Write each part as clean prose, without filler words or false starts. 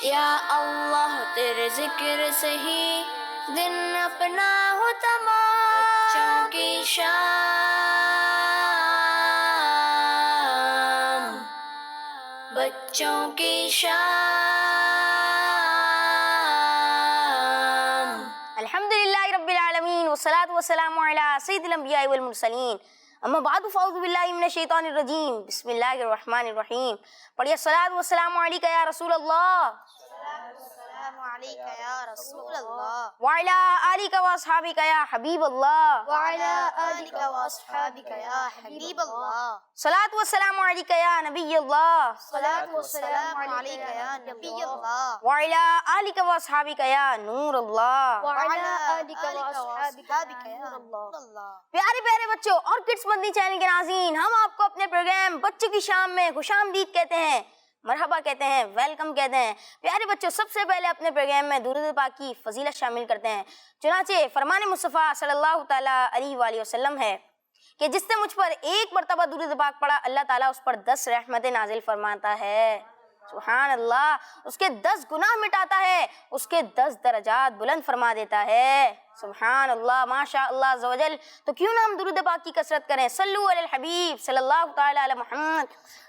یا اللہ تیرے ذکر سے ہی دن اپنا ہو تمام، بچوں کی شام، بچوں کی شام۔ الحمدللہ رب العالمین والصلاة والسلام علی سید الانبیاء والمرسلین، اما بعد فاعوذ باللہ من الشیطان الرجیم، بسم اللہ الرحمن الرحیم۔ پڑھیے الصلاۃ والسلام علیکہ یا رسول اللہ، السلام علیکہ یا رسول اللہ، وعلی آلک واصحابک یا حبیب اللہ، وعلی آلک واصحابک یا حبیب اللہ، صلاۃ والسلام علیکہ یا نبی اللہ، صلاۃ والسلام علیکہ یا نبی اللہ، وعلی آلک واصحابک یا نور اللہ۔ وعلی آلک واصحابک یا نور اللہ۔ پیارے پیارے بچوں اور کڈس مدنی چینل کے ناظرین، ہم آپ کو اپنے پروگرام بچوں کی شام میں خوش آمدید کہتے ہیں، مرحبا کہتے ہیں، ویلکم کہتے ہیں۔ پیارے بچوں، سب سے پہلے اپنے پروگرام میں درود پاک کی فضیلت شامل کرتے ہیں۔ چنانچہ فرمان مصطفیٰ صلی اللہ تعالیٰ علیہ وآلہ وسلم ہے کہ جس نے مجھ پر ایک مرتبہ درود پاک پڑھا، اللہ تعالیٰ اس پر 10 رحمتیں نازل فرماتا ہے۔ سبحان اللہ، اس کے 10 گناہ مٹاتا ہے، اس کے 10 درجات بلند فرما دیتا ہے۔ سبحان اللہ، ماشاء اللہ عز و جل۔ تو کیوں نہ ہم درود پاک کی کثرت کریں۔ صلو علی الحبیب صلی اللہ تعالیٰ علی محمد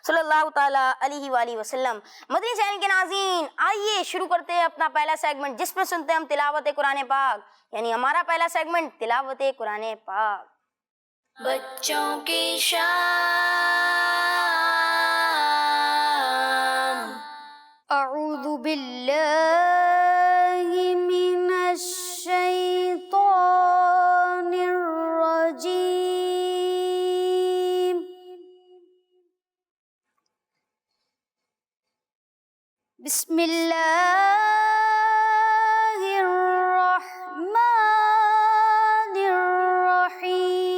صلی اللہ تعالیٰ علیہ وآلہ وسلم۔ مدنی چینل کے ناظرین، آئیے شروع کرتے ہیں اپنا پہلا سیگمنٹ، جس میں سنتے ہیں ہم تلاوت قرآن پاک، یعنی ہمارا پہلا سیگمنٹ تلاوت قرآن پاک۔ بچوں کی شام۔ اعوذ باللہ من الشیطان الرجیم، بسم اللہ الرحمن الرحیم۔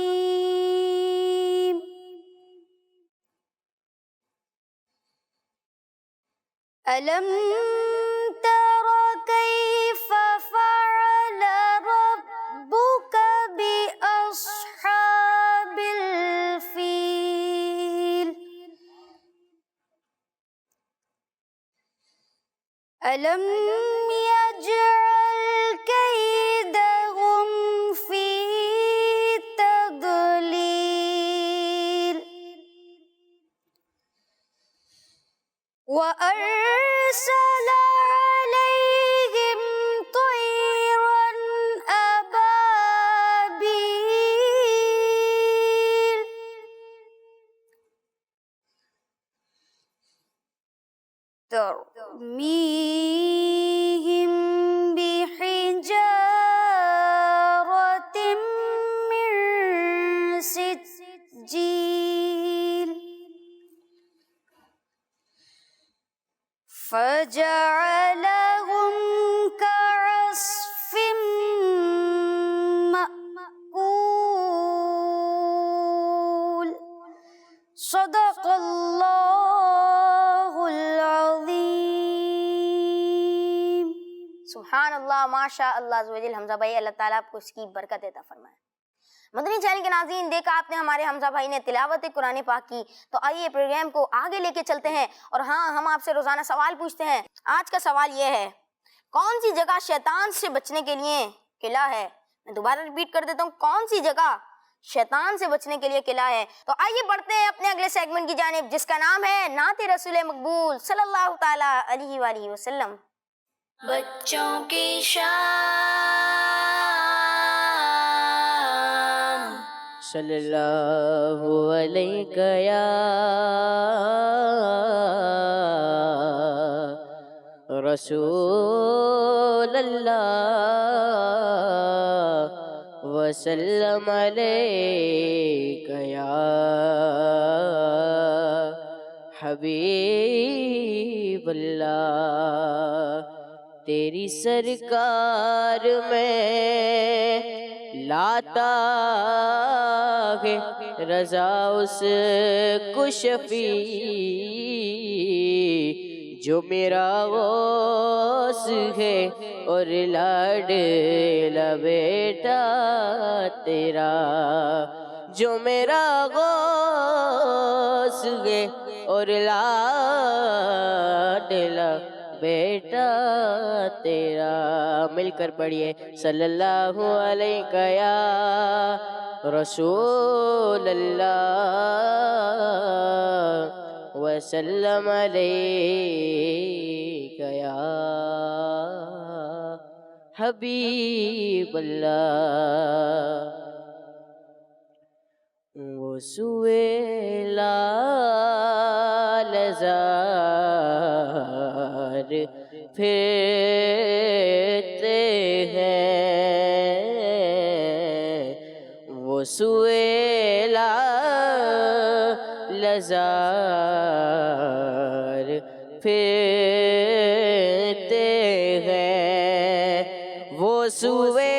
ألم تر كيف فعل ربك بأصحاب الفيل؟ ألم يجعل كيدهم في تضليل؟ وأرسل عليهم طيرا أبابيل ترميهم بحجارة من سجيل فجعلهم كعصف مأكول۔ صدق اللہ العظیم۔ سبحان اللہ، ماشاء اللہ عز و جل۔ حمزہ بھائی، اللہ تعالیٰ آپ کو اس کی برکت عطا فرمائے۔ مدنی چینل کے ناظرین، دیکھا آپ نے ہمارے حمزہ بھائی نے تلاوت قرآن پاک کی، تو آئیے پروگرام کو آگے لے کے چلتے ہیں۔ اور ہاں، ہم آپ سے روزانہ سوال پوچھتے ہیں۔ آج کا سوال یہ ہے، کون سی جگہ شیطان سے بچنے کے لیے قلعہ ہے؟ میں دوبارہ ریپیٹ کر دیتا ہوں، کون سی جگہ شیطان سے بچنے کے لیے قلعہ ہے؟ تو آئیے بڑھتے ہیں اپنے اگلے سیگمنٹ کی جانب، جس کا نام ہے نعت رسول مقبول صلی اللہ تعالیٰ علیہ وآلہ وسلم۔ بچوں کی شام۔ صلی اللہ علیہ یا رسول اللہ، وسلم علیک یا حبیب اللہ۔ تیری سرکار میں لاتا ہے رضا اس کو شفیع، جو میرا غوث ہے اور لاڈلا بیٹا تیرا، جو میرا غوث ہے اور لاڈلا بیٹا تیرا. مل کر پڑھیے صلی اللہ علیہ یا رسول اللہ وسلم علیک یا حبیب اللہ. وہ سوئے لال زار پھرتے ہیں، وہ سوئے لال زار پھرتے ہیں، وہ سوئے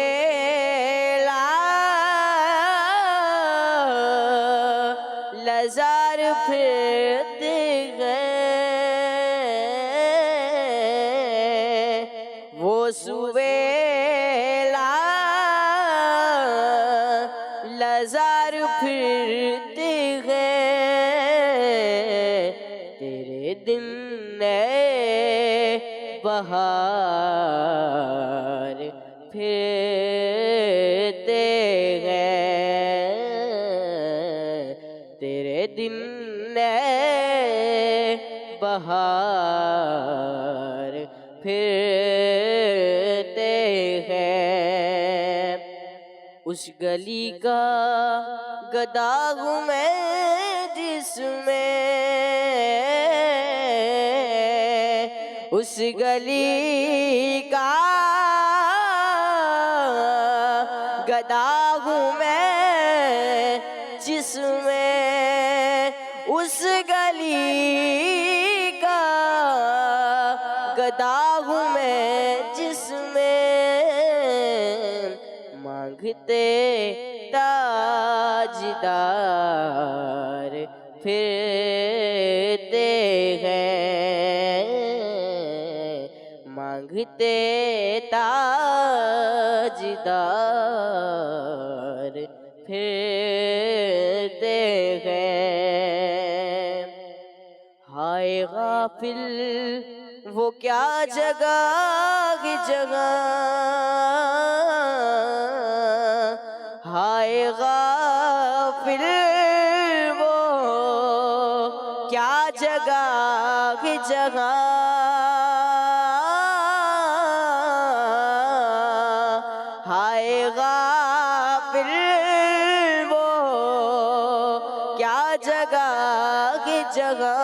لزار پھرتے ہیں، وہ سویلا لزار پھرتے ہیں. تیرے دن بہار پھرتے ہیں، تیرے دن بہار پھرتے ہیں. اس گلی کا گدا ہوں میں جس میں، اس گلی کا گدا ہوں میں جس میں، اس گلی کا گدا ہوں میں جس میں، مانگتے تاجدار پھرتے ہیں، مانگتے تاجدار پھرتے ہیں. ہائے غافل وہ کیا جگہ کی جگہ، ہائے غافل وہ کیا جگہ کی جگہ، ہائے غافل وہ کیا جگہ کی جگہ،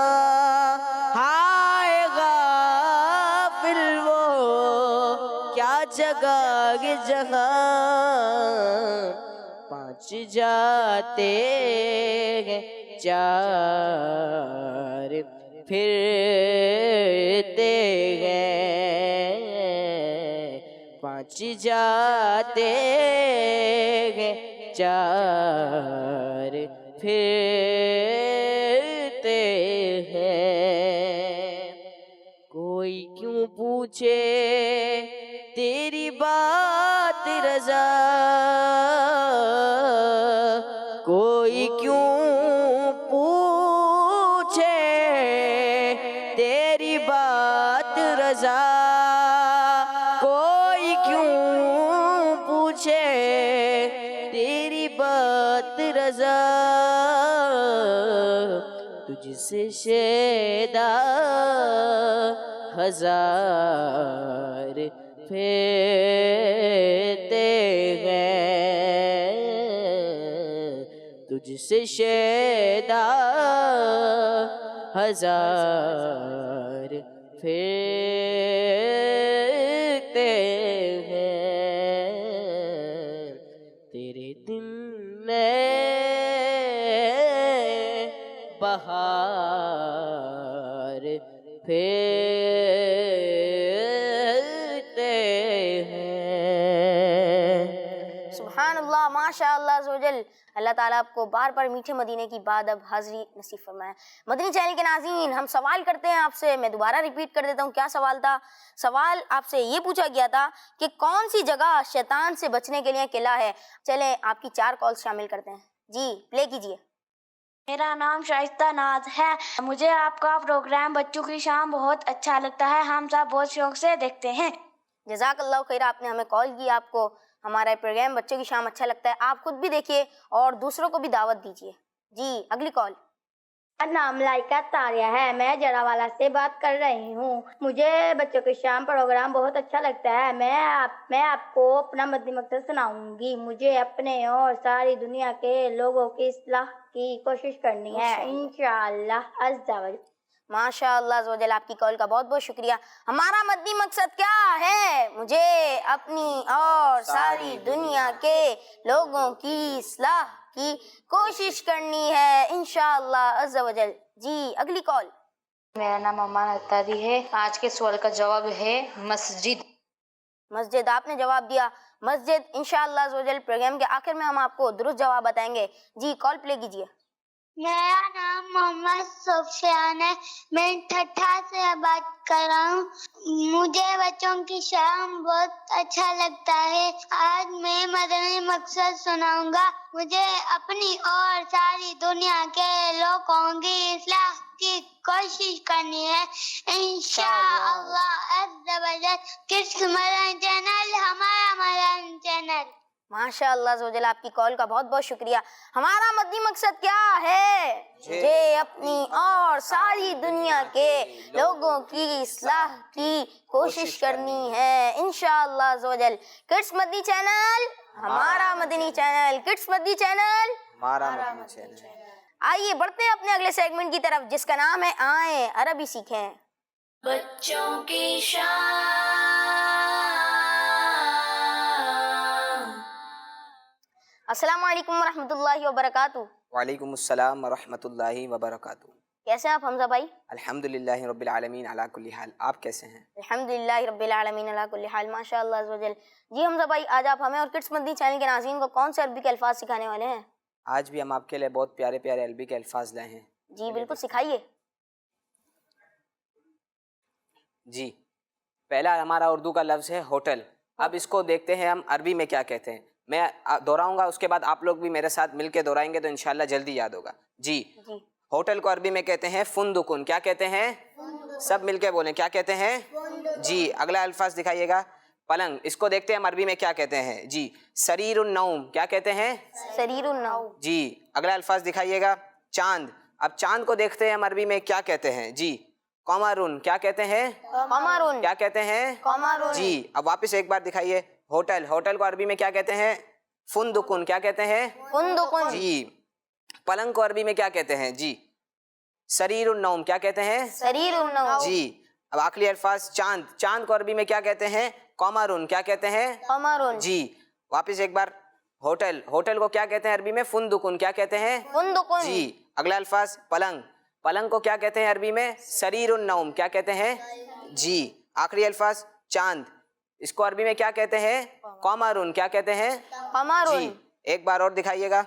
ہائے غافل وہ کیا جگہ کی جگہ. پانچ جاتے ہیں چار پھرتے ہیں، پانچ جاتے ہیں چار پھرتے ہیں. کوئی کیوں پوچھے تیری بات رضا، کوئی کیوں پوچھے تیری بات رضا، کوئی کیوں پوچھے تیری بات رضا. تجھ سے شیدا ہزار پھرتے ہیں، تجھ سے شیدا ہزار پھرتے ہیں. تیرے دن بہار پھرتے ہیں. سبحان اللہ، ماشاء اللہ عز و جل. اللہ تعالیٰ آپ کو بار بار میٹھے مدینے کی بعد اب حاضری نصیب فرمائے. مدنی چینل کے ناظرین، ہم سوال کرتے ہیں آپ سے. میں دوبارہ ریپیٹ کر دیتا ہوں کیا سوال تھا. سوال آپ سے یہ پوچھا گیا تھا کہ کون سی جگہ شیطان سے بچنے کے لیے قلعہ ہے. چلیں آپ کی 4 کالز شامل کرتے ہیں. جی پلے کیجئے. میرا نام شائستہ ناز ہے. مجھے آپ کا پروگرام بچوں کی شام بہت اچھا لگتا ہے. ہم سب بہت شوق سے دیکھتے ہیں. جزاک اللہ خیر، آپ نے ہمیں کال کی. آپ کو ہمارا پروگرام بچوں کی شام اچھا لگتا ہے. آپ خود بھی دیکھیے اور دوسروں کو بھی دعوت دیجیے. جی اگلی کال. میرا نام لائکا تاریہ ہے. میں جڑاوالا سے بات کر رہی ہوں. مجھے بچوں کے شام پروگرام بہت اچھا لگتا ہے. میں آپ کو اپنا مدنی مقصد سناؤں گی. مجھے اپنے اور ساری دنیا کے لوگوں کی اصلاح کی کوشش کرنی ہے انشاءاللہ عز و جل. ماشاء اللہ عز و جل، آپ کی کال کا بہت بہت شکریہ. ہمارا مدنی مقصد کیا ہے؟ مجھے اپنی اور ساری دنیا کے لوگوں کی اصلاح کی کوشش کرنی ہے انشاءاللہ عز و جل. جی اگلی کال. میرا نام امان اتاری ہے. آج کے سوال کا جواب ہے مسجد. مسجد، آپ نے جواب دیا مسجد. انشاءاللہ عز و جل پروگرام کے آخر میں ہم آپ کو درست جواب بتائیں گے. جی کال پلے کیجیے. میرا نام محمد سفیان ہے. میں ٹھٹھا سے بات کر رہا ہوں. مجھے بچوں کی شام بہت اچھا لگتا ہے. آج میں مدنی مقصد سناؤں گا. مجھے اپنی اور ساری دنیا کے لوگوں کی اصلاح کی کوشش کرنی ہے انشاءاللہ عز و جل. کس مدن چینل ہمارا مدن چینل. ماشاء اللہ عز و جل، آپ کی کال کا بہت بہت شکریہ. ہمارا مدنی مقصد کیا ہے؟ مجھے اپنی اور ساری دنیا کے لوگوں کی اصلاح کی کوشش کرنی ہے انشاءاللہ عز و جل. کڈس مدنی چینل ہمارا مدنی چینل. کڈس مدنی چینل ہمارا مدنی چینل. آئیے بڑھتے ہیں اپنے اگلے سیگمنٹ کی طرف جس کا نام ہے آئیں عربی سیکھیں. بچوں کی شام. السلام علیکم ورحمۃ اللہ وبرکاتہ. وعلیکم السلام ورحمۃ اللہ وبرکاتہ. کیسے ہیں آپ حمزہ بھائی؟ الحمدللہ رب العالمین علی کل حال. آپ کیسے ہیں؟ الحمدللہ رب العالمین علی کل حال. ماشاء اللہ عز و جل. جی حمزہ بھائی، آج آپ ہمیں اور کڈس مدنی چینل کے ناظرین کو کون سے عربی کے الفاظ سکھانے والے ہیں؟ آج بھی ہم آپ کے لیے بہت پیارے پیارے عربی کے الفاظ لائے ہیں. جی بالکل سکھائیے. جی پہلا ہمارا اردو کا لفظ ہے ہوٹل. اب اس کو دیکھتے ہیں ہم عربی میں کیا کہتے ہیں. میں دہراؤں گا، اس کے بعد آپ لوگ بھی میرے ساتھ مل کے دہرائیں گے تو انشاءاللہ جلدی یاد ہوگا. جی ہوٹل کو عربی میں کہتے ہیں فندقن. کیا کہتے ہیں؟ سب مل کے بولیں. کیا کہتے ہیں؟ جی اگلا الفاظ دکھائیے گا. پلنگ. اس کو دیکھتے ہیں ہم عربی میں کیا کہتے ہیں. جی سریر النوم. کیا کہتے ہیں؟ سریر النوم. جی اگلا الفاظ دکھائیے گا. چاند. اب چاند کو دیکھتے ہیں ہم عربی میں کیا کہتے ہیں. جی قمرن. کیا کہتے ہیں؟ قمرن. کیا کہتے ہیں؟ قمرن. جی اب واپس ایک بار دکھائیے. ہوٹل. ہوٹل کو عربی میں کیا کہتے ہیں؟ فندقن. کیا کہتے ہیں؟ فندقن. جی پلنگ کو عربی میں کیا کہتے ہیں؟ جی سریر النوم. کیا کہتے ہیں؟ سریر النوم. جی اب آخری الفاظ چاند. چاند کو عربی میں کیا کہتے ہیں؟ قمرن. کیا کہتے ہیں؟ قمرن. جی واپس ایک بار. ہوٹل. ہوٹل کو کیا کہتے ہیں عربی میں؟ فندقن. کیا کہتے ہیں؟ فندقن. جی اگلا الفاظ پلنگ. پلنگ کو کیا کہتے ہیں عربی میں؟ سریر النوم. کیا کہتے ہیں؟ جی آخری الفاظ چاند. اس کو عربی میں کیا کہتے ہیں؟ قمرن. کیا کہتے ہیں؟ قمرن. جی ایک بار اور دکھائیے گا.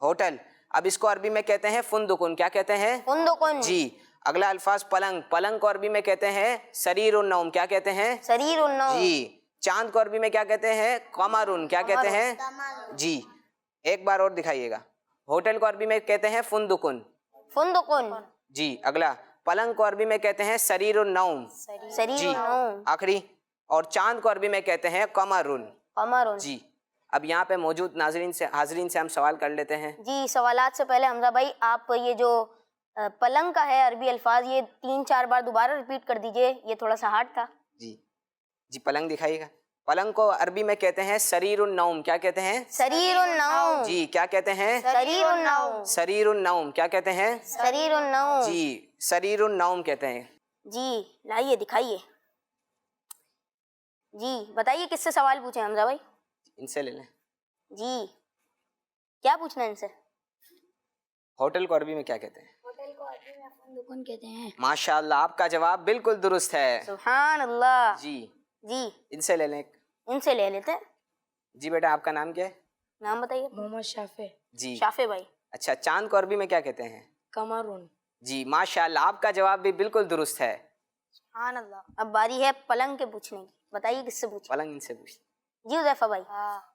ہوٹل. اب اس کو عربی میں کہتے ہیں فندقن. کیا کہتے ہیں؟ فندقن. جی اگلا الفاظ پلنگ. پلنگ کو عربی میں کہتے ہیں سریر النوم. کیا کہتے ہیں؟ سریر النوم. جی چاند کو عربی میں کیا کہتے ہیں؟ قمرن. کیا کہتے ہیں؟ جی ایک بار اور دکھائیے گا. ہوٹل کو عربی میں کہتے ہیں فندقن. فندقن. جی اگلا پلنگ کو عربی میں کہتے ہیں سریر النوم. سریر جی النوم. آخری اور چاند کو عربی میں کہتے ہیں قمرن. قمرن. جی اب یہاں پہ موجود حاضرین سے ہم سوال کر لیتے ہیں. جی سوالات سے پہلے حمزہ بھائی آپ یہ جو پلنگ کا ہے عربی الفاظ یہ 3-4 بار دوبارہ ریپیٹ کر دیجئے، یہ تھوڑا سا ہارڈ تھا. جی پلنگ دکھائیے گا. پلنگ کو عربی میں کہتے ہیں سریر النوم. کیا کہتے ہیں؟ سریر النوم. جی کیا کہتے ہیں؟ سریر النوم. سریر النوم. کیا کہتے ہیں؟ سریر النوم. جی سریر النوم کہتے ہیں. جی لائیے دکھائیے. جی بتائیے کس سے سوال پوچھیں حمزہ بھائی؟ ان سے لے لیں. جی کیا پوچھنا ہے ان سے؟ ہوٹل کو عربی میں کیا کہتے ہیں؟ ہوٹل کو عربی میں فندقن کہتے ہیں. ماشاءاللہ آپ کا جواب بالکل درست ہے. سبحان اللہ. جی جی ان سے لے لیں. ان سے لے لیتے ہیں. جی بیٹا آپ کا نام کیا ہے؟ نام بتائیے. محمد شافع. جی شافع بھائی. اچھا چاند کو عربی میں کیا کہتے ہیں؟ قمرن. جی ماشاءاللہ آپ کا جواب بھی بالکل درست ہے. سبحان اللہ. اب باری ہے پلنگ کے پوچھنے کی. بتائیے کس سے پوچھیں؟ پلنگ ان سے پوچھ. جی حذیفہ بھائی.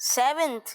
7th।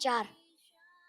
4।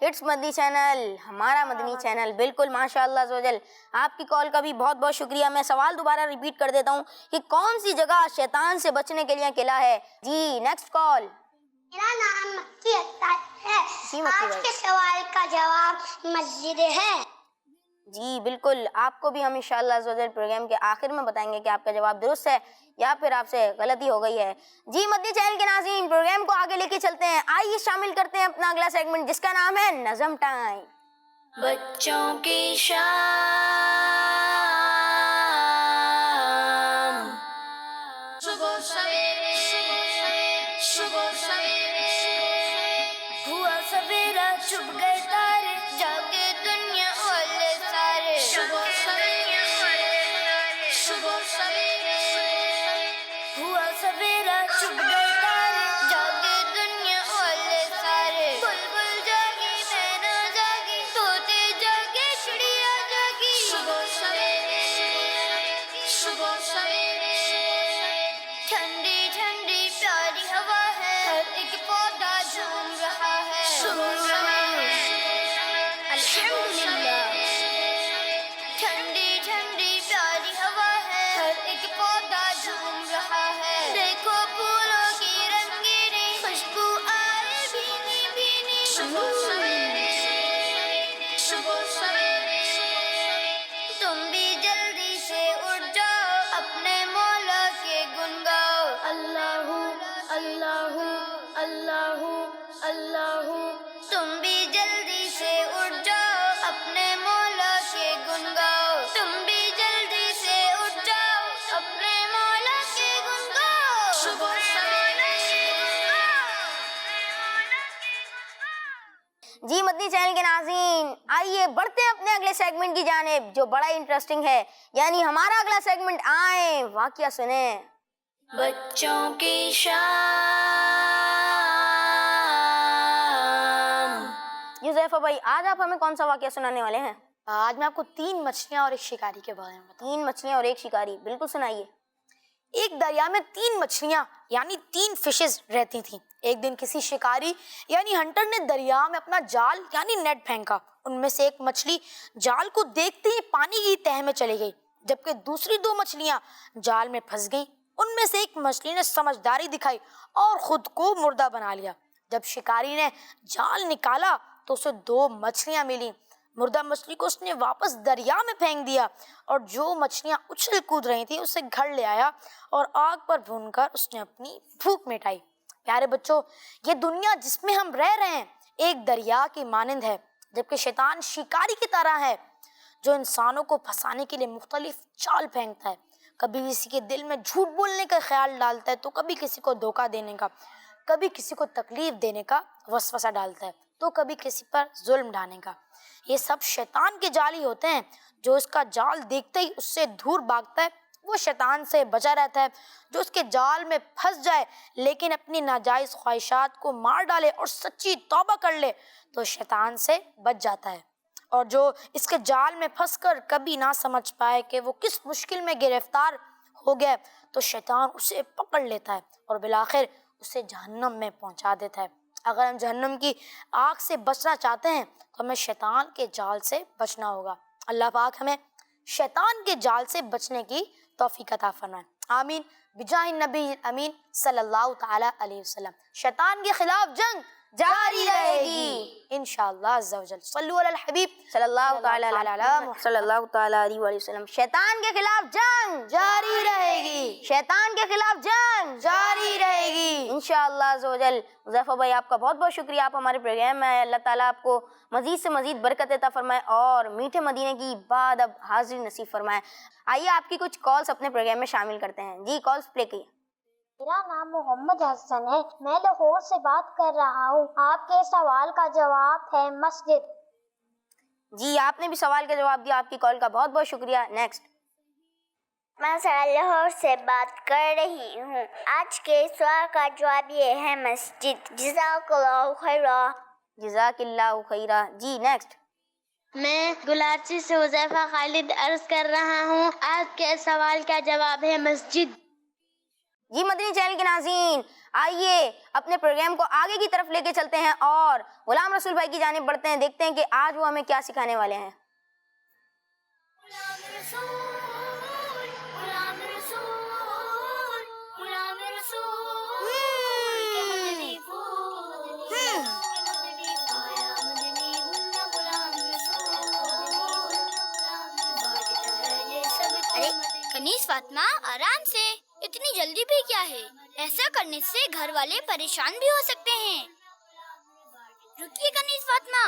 کڈس مدنی چینل ہمارا مدنی چینل، بالکل ماشاءاللہ عزوجل. آپ کی کال کا بھی بہت بہت شکریہ. میں سوال دوبارہ ریپیٹ کر دیتا ہوں کہ کون سی جگہ شیطان سے بچنے کے لیے قلعہ ہے؟ جی نیکسٹ کال. میرا نام مکی اختر ہے. جی مکی آج بھائی. کے سوال کا جواب مسجد ہے. جی بالکل، آپ کو بھی ہم انشاءاللہ عزوجل پروگرام کے آخر میں بتائیں گے کہ آپ کا جواب درست ہے یا پھر آپ سے غلطی ہو گئی ہے. جی مدنی چینل کے ناظرین، پروگرام کو آگے لے کے چلتے ہیں. آئیے شامل کرتے ہیں اپنا اگلا سیگمنٹ جس کا نام ہے نظم ٹائم. بچوں کی شام. صبح سویرے صبح سویرے ہوا سویرا، چھپ گئے تارے، جاگے دنیا والے سارے. صبح سویرے صبح سویرے ہوا سویرا، چھپ گئے تارے، جاگے دنیا والے سارے. بلبل جاگی مینا جاگی، طوطے جاگے چڑیا جاگی. صبح سویرے صبح سویرے ٹھنڈی ٹھنڈی پیاری ہوا ہے، ہر ایک پودا جھوم رہا ہے. الحمدللہ. ٹھنڈی ٹھنڈی پیاری ہوا ہے، ہر ایک پودا جھوم رہا ہے. دیکھو پھولوں کی رنگینی، خوشبو آئے بھینی بھینی. صبح سویرے صبح سویرے تم بھی جلدی سے اٹھ جاؤ، اپنے مولا کے گن گاؤ. اللہ اللہ اللہ اللہ. تم بھی جلدی سے اٹھ جاؤ، اپنے مولا کے گن گاؤ. تم بھی جلدی سے اٹھ جاؤ، اپنے مولا کے گن گاؤ. صبح سویرے. جی مدنی چینل کے ناظرین، آئیے بڑھتے ہیں اپنے اگلے سیگمنٹ کی جانب جو بڑا انٹرسٹنگ ہے، یعنی ہمارا اگلا سیگمنٹ آئیں واقعہ سنیں. بچوں کی شام. جی زیفہ بھائی، آج آپ ہمیں کون سا واقعہ سنانے والے ہیں؟ آج میں آپ کو 3 مچھلیاں اور ایک شکاری کے بارے میں بتاؤں. 3 مچھلیاں اور ایک شکاری، بالکل سنائیے. ایک دریا میں 3 مچھلیاں یعنی 3 فشز رہتی تھیں. ایک دن کسی شکاری یعنی ہنٹر نے دریا میں اپنا جال یعنی نیٹ پھینکا. ان میں سے ایک مچھلی جال کو دیکھتے ہی پانی کی تہہ میں چلی گئی، جبکہ دوسری 2 مچھلیاں جال میں پھنس گئیں. ان میں سے ایک مچھلی نے سمجھداری دکھائی اور خود کو مردہ بنا لیا. جب شکاری نے جال نکالا تو اسے 2 مچھلیاں ملی. مردہ مچھلی کو اس نے واپس دریا میں پھینک دیا اور جو مچھلیاں اچھل کود رہی تھیں اسے گھر لے آیا اور آگ پر بھون کر اس نے اپنی بھوک مٹائی. پیارے بچوں، یہ دنیا جس میں ہم رہ رہے ہیں ایک دریا کی مانند ہے، جبکہ شیطان شکاری کی طرح ہے جو انسانوں کو پھنسانے کے لیے مختلف چال پھینکتا ہے. کبھی کسی کے دل میں جھوٹ بولنے کا خیال ڈالتا ہے تو کبھی کسی کو دھوکہ دینے کا، کبھی کسی کو تکلیف دینے کا وسوسہ ڈالتا ہے تو کبھی کسی پر ظلم ڈھانے کا. یہ سب شیطان کے جال ہی ہوتے ہیں. جو اس کا جال دیکھتے ہی اس سے دور بھاگتا ہے وہ شیطان سے بچا رہتا ہے. جو اس کے جال میں پھنس جائے لیکن اپنی ناجائز خواہشات کو مار ڈالے اور سچی توبہ کر لے تو شیطان سے بچ جاتا ہے. اور جو اس کے جال میں پھنس کر کبھی نہ سمجھ پائے کہ وہ کس مشکل میں گرفتار ہو گیا تو شیطان اسے پکڑ لیتا ہے اور بالآخر اسے جہنم میں پہنچا دیتا ہے. اگر ہم جہنم کی آگ سے بچنا چاہتے ہیں تو ہمیں شیطان کے جال سے بچنا ہوگا. اللہ پاک ہمیں شیطان کے جال سے بچنے کی توفیق عطا فرمائے. آمین بجاہ نبی امین صلی اللہ تعالی علیہ وسلم. شیطان کے خلاف جنگ جاری رہے گی انشاءاللہ عز و جل. صلو علی الحبیب صلی اللہ تعالی علیہ وسلم. شیطان کے خلاف جنگ جاری رہے گی، شیطان کے خلاف جنگ جاری رہے گی انشاءاللہ عز و جل. مظفر بھائی آپ کا بہت بہت شکریہ، آپ ہمارے پروگرام میں آئے. اللہ تعالیٰ آپ کو مزید سے مزید برکت عطا فرمائے اور میٹھے مدینے کی بعد اب حاضری نصیب فرمائے. آئیے آپ کی کچھ کالز اپنے پروگرام میں شامل کرتے ہیں. جی کالز پلے کیے. میرا نام محمد حسن ہے، میں لاہور سے بات کر رہا ہوں. آپ کے سوال کا جواب ہے مسجد. جی آپ نے بھی سوال کا جواب دیا، آپ کی کال کا بہت بہت شکریہ. نیکسٹ. میں لاہور سے بات کر رہی ہوں. آج کے سوال کا جواب یہ ہے مسجد. جزاک اللہ خیرہ. جزاک اللہ خیرہ. جی نیکسٹ. میں گلاچی سے حذیفہ خالد عرض کر رہا ہوں. آج کے سوال کا جواب ہے مسجد. جی مدنی چینل کے ناظرین، آئیے اپنے پروگرام کو آگے کی طرف لے کے چلتے ہیں اور غلام رسول بھائی کی جانب بڑھتے ہیں، دیکھتے ہیں کہ آج وہ ہمیں کیا سکھانے والے ہیں۔ غلام رسول، غلام رسول، غلام رسول کے مدنی پھول، کے مدنی پایا مدنی بننا غلام رسول، بانٹتا ہے یہ سب کو مدنی۔ کنیز فاطمہ آرام سے، اتنی جلدی بھی کیا ہے؟ ایسا کرنے سے گھر والے پریشان بھی ہو سکتے ہیں۔ رکیے کنیز فاطمہ،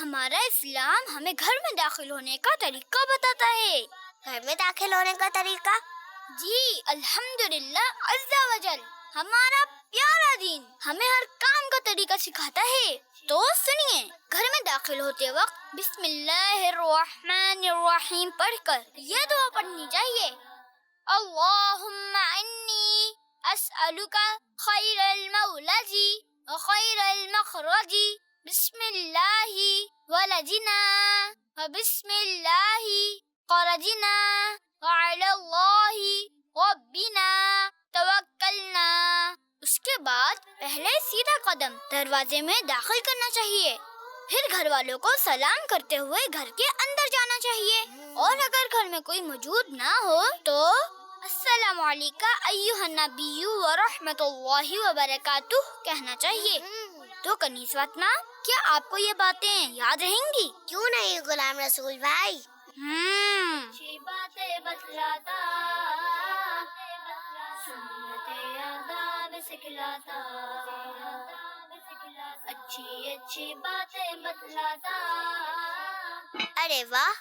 ہمارا اسلام ہمیں گھر میں داخل ہونے کا طریقہ بتاتا ہے۔ گھر میں داخل ہونے کا طریقہ؟ جی الحمدللہ عز و جل، ہمارا پیارا دین ہمیں ہر کام کا طریقہ سکھاتا ہے۔ تو سنیے، گھر میں داخل ہوتے وقت بسم اللہ الرحمن الرحیم پڑھ کر یہ دعا پڑھنی چاہیے: اللہم انی اسألک خیر المولج وخیر المخرج، بسم اللہ ولجنا وبسم اللہ خرجنا وعلی اللہ ربنا توکلنا۔ اس کے بعد پہلے سیدھا قدم دروازے میں داخل کرنا چاہیے، پھر گھر والوں کو سلام کرتے ہوئے گھر کے اندر جانا چاہیے، اور اگر گھر میں کوئی موجود نہ ہو تو السلام علیکم ایھا النبی ورحمۃ اللہ وبرکاتہ کہنا چاہیے۔ تو کنیز فاطمہ، کیا آپ کو یہ باتیں یاد رہیں گی؟ کیوں نہیں غلام رسول بھائی؟ اچھی باتیں بتلاتا، سنت آداب سکھلاتا، اچھی اچھی باتیں بتلاتا۔ ارے واہ،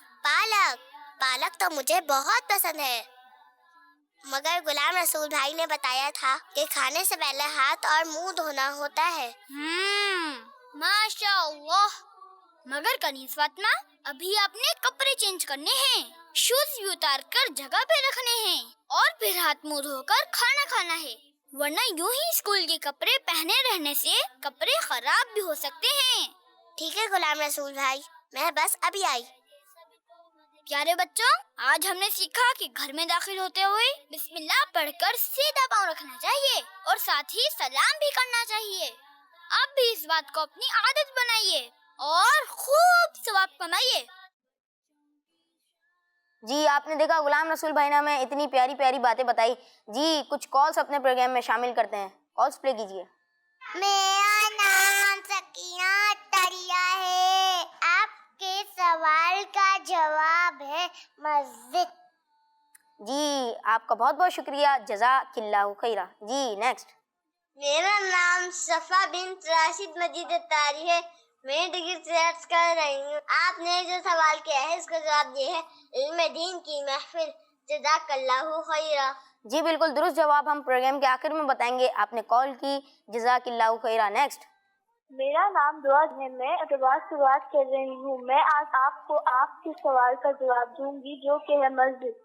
پالک تو مجھے بہت پسند ہے، مگر غلام رسول بھائی نے بتایا تھا کہ کھانے سے پہلے ہاتھ اور منہ دھونا ہوتا ہے۔ ماشاء اللہ، مگر کنیز فاطمہ ابھی آپ نے کپڑے چینج کرنے ہیں، شوز بھی اتار کر جگہ پہ رکھنے ہیں، اور پھر ہاتھ منہ دھو کر کھانا کھانا ہے، ورنہ یوں ہی اسکول کے کپڑے پہنے رہنے سے کپڑے خراب بھی ہو سکتے ہیں۔ ٹھیک ہے غلام رسول بھائی، میں بس ابھی آئی۔ پیارے بچوں، آج ہم نے سیکھا کہ گھر میں داخل ہوتے ہوئے بسم اللہ پڑھ کر سیدھا پاؤں رکھنا چاہیے، اور ساتھ ہی سلام بھی کرنا چاہیے۔ آپ بھی اس بات کو اپنی عادت بنائیے اور خوب ثواب کمائیے۔ جی آپ نے دیکھا غلام رسول بھائی نے ہمیں اتنی پیاری پیاری باتیں بتائی۔ جی کچھ کالس اپنے پروگرام میں شامل کرتے ہیں، کالس پلے کیجیے۔ میرا نام سکینہ تریا ہے، آپ کے سوال کا جواب ہے مسجد۔ جی آپ کا بہت بہت شکریہ، جزاک اللہ خیرہ۔ جی نیکسٹ۔ میرا نام صفا بنت راشد مجید تاری ہے، میں ڈگری سیٹس کر رہی ہوں۔ آپ نے جو سوال کیا ہے اس کا جواب یہ ہے علم دین کی محفل، جزاک اللہ خیرہ۔ جی بالکل درست جواب ہم پروگرام کے آخر میں بتائیں گے، آپ نے کال کی، جزاک اللہ خیرہ۔ نیکسٹ۔ میرا نام دعا ہے، میں اتوار سے بات کر رہی ہوں۔ میں آج آپ کو آپ کے سوال کا جواب دوں گی جو کہ ہے مسجد۔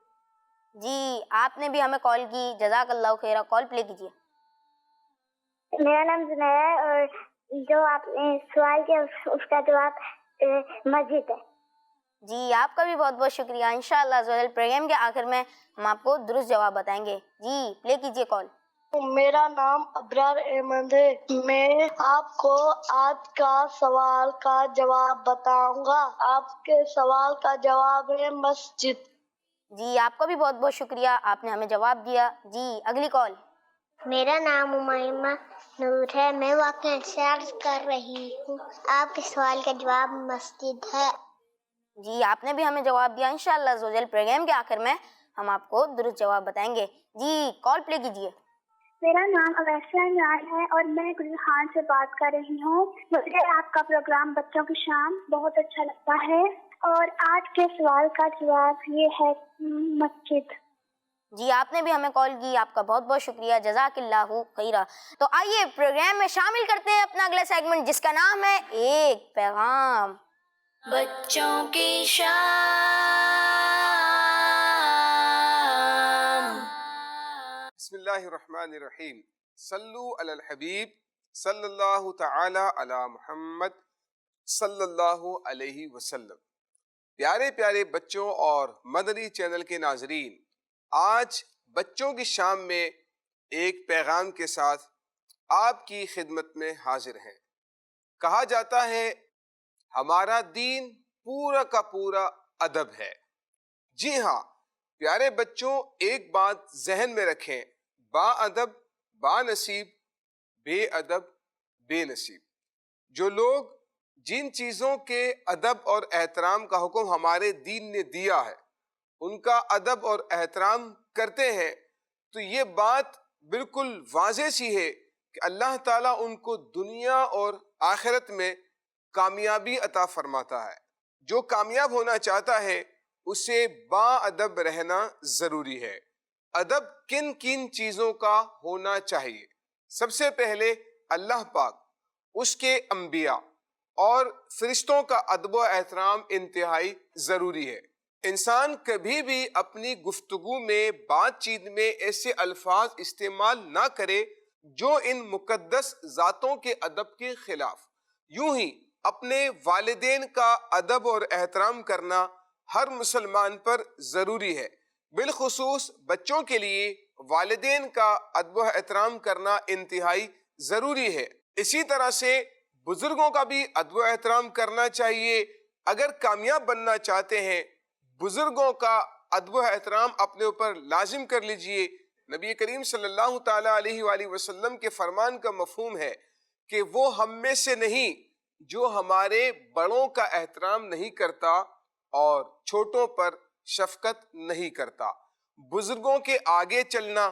جی آپ نے بھی ہمیں کال کی، جزاک اللہ خیرہ۔ کال پلے کیجیے۔ میرا نام زنیہ ہے، اور جو آپ نے سوال کیا اس کا جواب مسجد ہے۔ جی آپ کا بھی بہت بہت شکریہ، انشاءاللہ ضرور پروگرام کے آخر میں ہم آپ کو درست جواب بتائیں گے۔ جی پلے کیجیے کال۔ میرا نام ابرار احمد ہے، میں آپ کو آج کا سوال کا جواب بتاؤں گا۔ آپ کے سوال کا جواب ہے مسجد۔ جی آپ کا بھی بہت بہت شکریہ، آپ نے ہمیں جواب دیا۔ جی اگلی کال۔ میرا نام امائمہ نور ہے، میں واقعہ شیئر کر رہی ہوں۔ آپ کے سوال کا جواب مسجد ہے۔ جی آپ نے بھی ہمیں جواب دیا، انشاءاللہ زوجل پروگرام کے آخر میں ہم آپ کو درست جواب بتائیں گے۔ جی کال پلے کیجیے۔ میرا نام اویسہ عمران ہے اور میں گلخان سے بات کر رہی ہوں۔ مجھے آپ کا پروگرام بچوں کی شام بہت اچھا لگتا ہے، اور آج کے سوال کا جواب یہ ہے مسجد۔ جی آپ نے بھی ہمیں کال کی، آپ کا بہت بہت شکریہ، جزاک اللہ خیرہ۔ تو آئیے پروگرام میں شامل کرتے ہیں اپنا اگلا سیگمنٹ جس کا نام ہے ایک پیغام۔ بچوں کی شام۔ بسم اللہ الرحمن الرحیم، صلو علی الحبیب صلی اللہ تعالی علی محمد صلی اللہ علیہ وسلم۔ پیارے پیارے بچوں اور مدنی چینل کے ناظرین، آج بچوں کی شام میں ایک پیغام کے ساتھ آپ کی خدمت میں حاضر ہیں۔ کہا جاتا ہے ہمارا دین پورا کا پورا ادب ہے۔ جی ہاں پیارے بچوں، ایک بات ذہن میں رکھیں، با ادب با نصیب، بے ادب بے نصیب۔ جو لوگ جن چیزوں کے ادب اور احترام کا حکم ہمارے دین نے دیا ہے ان کا ادب اور احترام کرتے ہیں تو یہ بات بالکل واضح سی ہے کہ اللہ تعالیٰ ان کو دنیا اور آخرت میں کامیابی عطا فرماتا ہے۔ جو کامیاب ہونا چاہتا ہے اسے با ادب رہنا ضروری ہے۔ ادب کن کن چیزوں کا ہونا چاہیے؟ سب سے پہلے اللہ پاک، اس کے انبیاء اور فرشتوں کا ادب و احترام انتہائی ضروری ہے۔ انسان کبھی بھی اپنی گفتگو میں بات چیت میں ایسے الفاظ استعمال نہ کرے جو ان مقدس ذاتوں کے ادب کے خلاف۔ یوں ہی اپنے والدین کا ادب اور احترام کرنا ہر مسلمان پر ضروری ہے، بالخصوص بچوں کے لیے والدین کا ادب و احترام کرنا انتہائی ضروری ہے۔ اسی طرح سے بزرگوں کا بھی ادب و احترام کرنا چاہیے۔ اگر کامیاب بننا چاہتے ہیں بزرگوں کا ادب و احترام اپنے اوپر لازم کر لیجئے۔ نبی کریم صلی اللہ تعالیٰ علیہ وآلہ وسلم کے فرمان کا مفہوم ہے کہ وہ ہم میں سے نہیں جو ہمارے بڑوں کا احترام نہیں کرتا اور چھوٹوں پر شفقت نہیں کرتا۔ بزرگوں کے آگے چلنا،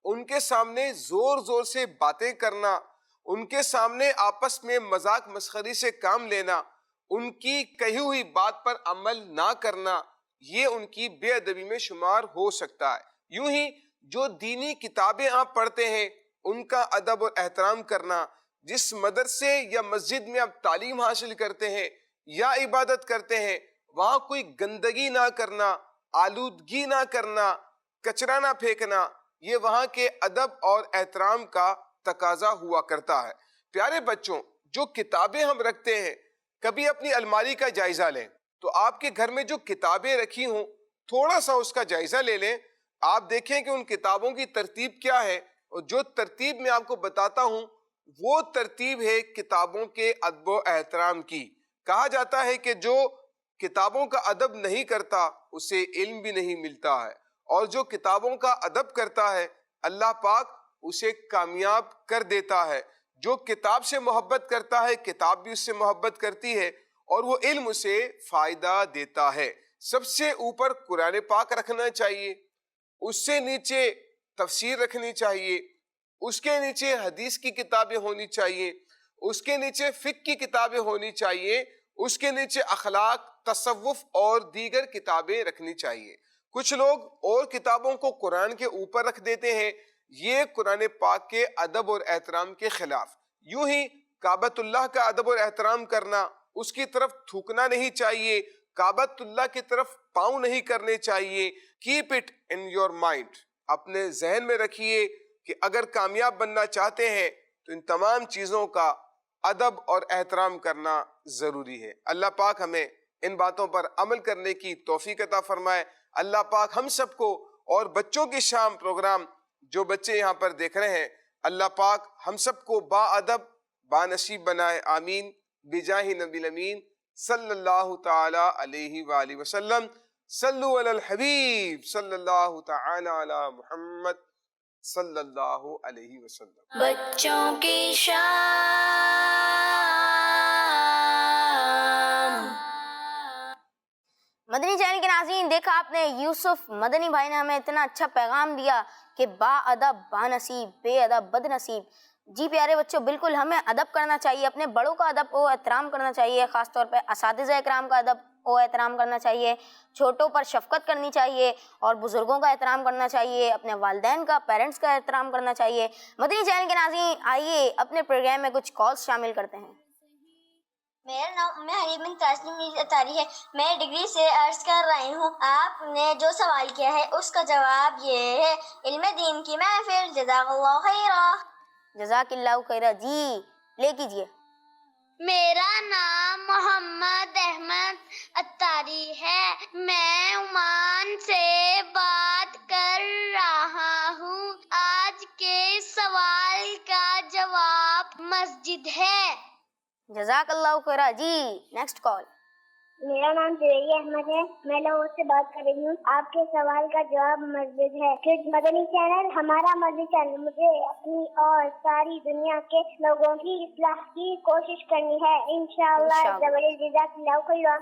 ان کے سامنے زور زور سے باتیں کرنا، ان کے سامنے آپس میں مذاق مسخری سے کام لینا، ان کی کہی ہوئی بات پر عمل نہ کرنا، یہ ان کی بے ادبی میں شمار ہو سکتا ہے۔ یوں ہی جو دینی کتابیں آپ پڑھتے ہیں ان کا ادب اور احترام کرنا، جس مدرسے یا مسجد میں آپ تعلیم حاصل کرتے ہیں یا عبادت کرتے ہیں وہاں کوئی گندگی نہ کرنا، آلودگی نہ کرنا، کچرا نہ پھینکنا، یہ وہاں کے ادب اور احترام کا تقاضا ہوا کرتا ہے۔ پیارے بچوں، جو کتابیں ہم رکھتے ہیں کبھی اپنی الماری کا جائزہ لیں تو آپ کے گھر میں جو کتابیں رکھی ہوں تھوڑا سا اس کا جائزہ لے لیں، آپ دیکھیں کہ ان کتابوں کی ترتیب کیا ہے، اور جو ترتیب میں آپ کو بتاتا ہوں وہ ترتیب ہے کتابوں کے ادب و احترام کی۔ کہا جاتا ہے کہ جو کتابوں کا ادب نہیں کرتا اسے علم بھی نہیں ملتا ہے، اور جو کتابوں کا ادب کرتا ہے اللہ پاک اسے کامیاب کر دیتا ہے۔ جو کتاب سے محبت کرتا ہے کتاب بھی اس سے محبت کرتی ہے اور وہ علم اسے فائدہ دیتا ہے۔ سب سے اوپر قرآن پاک رکھنا چاہیے، اس سے نیچے تفسیر رکھنی چاہیے، اس کے نیچے حدیث کی کتابیں ہونی چاہیے، اس کے نیچے فقہ کی کتابیں ہونی چاہیے، اس کے نیچے اخلاق، تصوف اور دیگر کتابیں رکھنی چاہیے۔ کچھ لوگ اور کتابوں کو قرآن کے اوپر رکھ دیتے ہیں، یہ قرآن پاک کے ادب اور احترام کے خلاف۔ یوں ہی کعبۃ اللہ کا ادب اور احترام کرنا، اس کی طرف تھوکنا نہیں چاہیے، کعبۃ اللہ کی طرف پاؤں نہیں کرنے چاہیے۔ Keep it in your mind, اپنے ذہن میں رکھیے کہ اگر کامیاب بننا چاہتے ہیں تو ان تمام چیزوں کا ادب اور احترام کرنا ضروری ہے۔ اللہ پاک ہمیں ان باتوں پر عمل کرنے کی توفیق عطا فرمائے۔ اللہ پاک ہم سب کو اور بچوں کی شام پروگرام جو بچے یہاں پر دیکھ رہے ہیں اللہ پاک ہم سب کو با ادب با نصیب بنائے، آمین، بجاہ نبی الامین صلی اللہ تعالی علیہ وآلہ وسلم۔ صلو علی الحبیب صلی اللہ تعالی علی محمد صلی اللہ علیہ وسلم۔ بچوں کی شام۔ مدنی چینل کے ناظرین، دیکھا آپ نے یوسف مدنی بھائی نے ہمیں اتنا اچھا پیغام دیا کہ با ادب با نصیب، بے ادب بد نصیب۔ جی پیارے بچوں، بالکل ہمیں ادب کرنا چاہیے، اپنے بڑوں کا ادب و احترام کرنا چاہیے، خاص طور پہ اساتذہ اکرام کا ادب و احترام کرنا چاہیے، چھوٹوں پر شفقت کرنی چاہیے اور بزرگوں کا احترام کرنا چاہیے، اپنے والدین کا، پیرنٹس کا احترام کرنا چاہیے۔ مدنی چینل کے ناظرین، آئیے اپنے پروگرام میں کچھ کالز شامل کرتے ہیں۔ میرا نام حریم تسلیم اطاری ہے، میں ڈگری سے عرض کر رہی ہوں۔ آپ نے جو سوال کیا ہے اس کا جواب یہ ہے، علم دین کی محفل، جزاک اللہ خیرہ۔ جزاک اللہ خیرہ، جی لے کیجئے۔ میرا نام محمد احمد اطاری ہے، میں عمان سے بات کر رہا ہوں۔ آج کے سوال کا جواب مسجد ہے. جزاک اللہ خیرہ. جی نیکسٹ کال. میرا نام زبیری احمد ہے. میں لاہور سے بات کر رہی ہوں. آپ کے سوال کا جواب مسجد ہے. کڈز مدنی چینل ہمارا مدنی چینل. مجھے اپنی اور ساری دنیا کے لوگوں کی اصلاح کی کوشش کرنی ہے انشاءاللہ. جزاک اللہ خیرہ.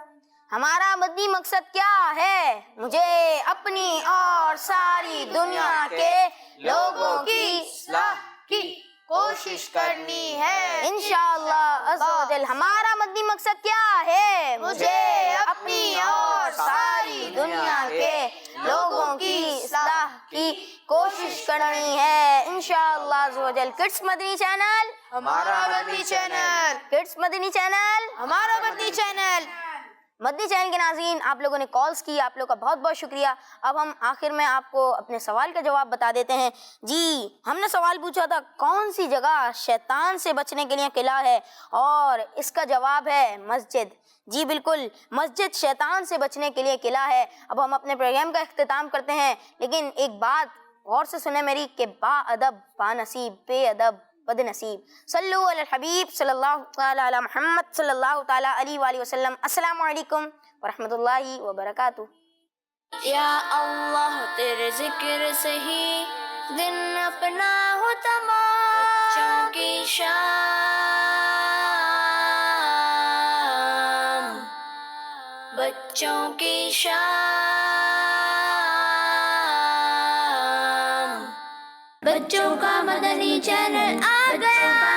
ہمارا مدنی مقصد کیا ہے؟ مجھے اپنی اور ساری دنیا کے لوگوں کی اصلاح کی کوشش کرنی ہے انشاءاللہ عز و جل. ہمارا مدنی مقصد کیا ہے؟ مجھے اپنی اور ساری دنیا کے لوگوں کی اصلاح کی کوشش کرنی ہے انشاءاللہ عز و جل. کڈس مدنی چینل ہمارا مدنی چینل. کڈس مدنی چینل ہمارا مدنی چینل. مدنی چینل کے ناظرین، آپ لوگوں نے کالز کی، آپ لوگوں کا بہت بہت شکریہ. اب ہم آخر میں آپ کو اپنے سوال کا جواب بتا دیتے ہیں. جی ہم نے سوال پوچھا تھا کون سی جگہ شیطان سے بچنے کے لیے قلعہ ہے، اور اس کا جواب ہے مسجد. جی بالکل، مسجد شیطان سے بچنے کے لیے قلعہ ہے. اب ہم اپنے پروگرام کا اختتام کرتے ہیں، لیکن ایک بات غور سے سنیں میری کہ با ادب با نصیب، بے ادب بد نصیب. صلو علی الحبیب صلی اللہ تعالی علی محمد صلی اللہ تعالی علیہ وآلہ وسلم. السلام علیکم ورحمۃ اللہ وبرکاتہ. یا اللہ تیرے ذکر سے ہی دن اپنا ہو تمام، بچوں کی شام، بچوں کی شام، بچوں کا مدنی چینل آ گیا.